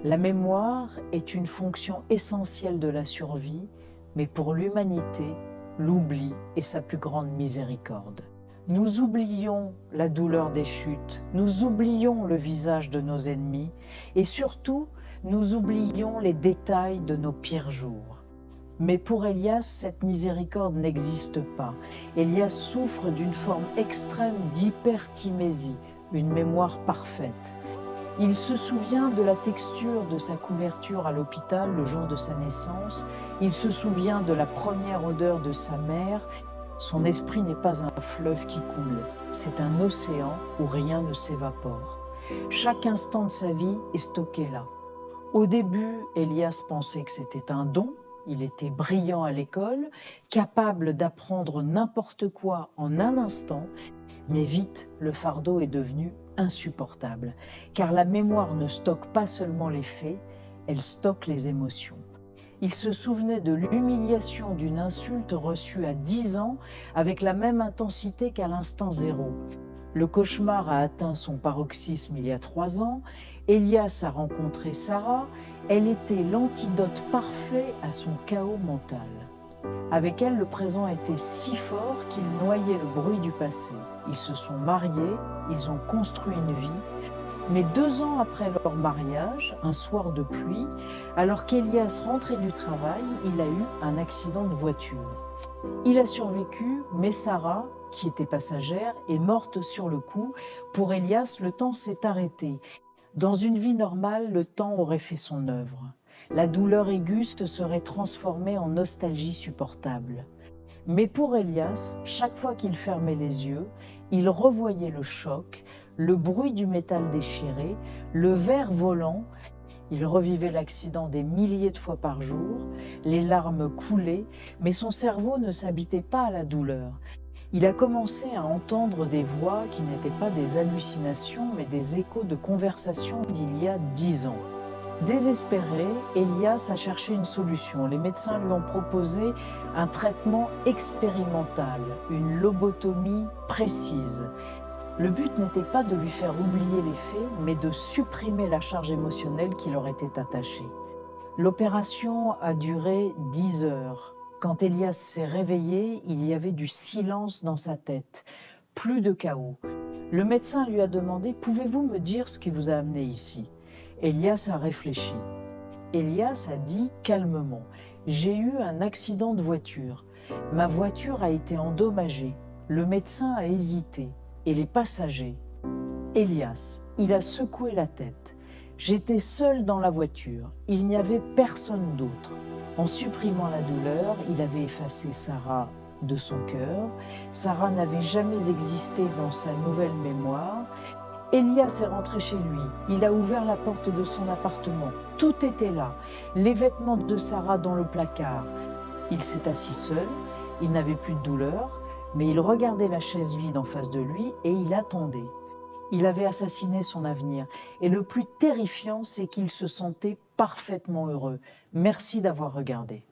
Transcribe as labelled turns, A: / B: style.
A: La mémoire est une fonction essentielle de la survie, mais pour l'humanité, l'oubli est sa plus grande miséricorde. Nous oublions la douleur des chutes, nous oublions le visage de nos ennemis et surtout, nous oublions les détails de nos pires jours. Mais pour Elias, cette miséricorde n'existe pas. Elias souffre d'une forme extrême d'hyperthymésie, une mémoire parfaite. Il se souvient de la texture de sa couverture à l'hôpital le jour de sa naissance. Il se souvient de la première odeur de sa mère. Son esprit n'est pas un fleuve qui coule, c'est un océan où rien ne s'évapore. Chaque instant de sa vie est stocké là. Au début, Elias pensait que c'était un don. Il était brillant à l'école, capable d'apprendre n'importe quoi en un instant. Mais vite, le fardeau est devenu insupportable, car la mémoire ne stocke pas seulement les faits, elle stocke les émotions. Il se souvenait de l'humiliation d'une insulte reçue à 10 ans avec la même intensité qu'à l'instant zéro. Le cauchemar a atteint son paroxysme il y a 3 ans. Elias a rencontré Sarah. Elle était l'antidote parfait à son chaos mental. Avec elle, le présent était si fort qu'il noyait le bruit du passé. Ils se sont mariés, ils ont construit une vie. Mais 2 ans après leur mariage, un soir de pluie, alors qu'Elias rentrait du travail, il a eu un accident de voiture. Il a survécu, mais Sarah, qui était passagère, est morte sur le coup. Pour Elias, le temps s'est arrêté. Dans une vie normale, le temps aurait fait son œuvre. La douleur aiguë se serait transformée en nostalgie supportable. Mais pour Elias, chaque fois qu'il fermait les yeux, il revoyait le choc, le bruit du métal déchiré, le verre volant. Il revivait l'accident des milliers de fois par jour, les larmes coulaient, mais son cerveau ne s'habitait pas à la douleur. Il a commencé à entendre des voix qui n'étaient pas des hallucinations, mais des échos de conversations d'il y a 10 ans. Désespéré, Elias a cherché une solution. Les médecins lui ont proposé un traitement expérimental, une lobotomie précise. Le but n'était pas de lui faire oublier les faits, mais de supprimer la charge émotionnelle qui leur était attachée. L'opération a duré 10 heures. Quand Elias s'est réveillé, il y avait du silence dans sa tête, plus de chaos. Le médecin lui a demandé « Pouvez-vous me dire ce qui vous a amené ici ?» Elias a réfléchi. Elias a dit calmement « J'ai eu un accident de voiture. Ma voiture a été endommagée. Le médecin a hésité. Et les passagers ?» Elias, il a secoué la tête. « J'étais seul dans la voiture. Il n'y avait personne d'autre. » En supprimant la douleur, il avait effacé Sarah de son cœur. Sarah n'avait jamais existé dans sa nouvelle mémoire. Elias est rentré chez lui. Il a ouvert la porte de son appartement. Tout était là. Les vêtements de Sarah dans le placard. Il s'est assis seul. Il n'avait plus de douleur, mais il regardait la chaise vide en face de lui et il attendait. Il avait assassiné son avenir. Et le plus terrifiant, c'est qu'il se sentait parfaitement heureux. Merci d'avoir regardé.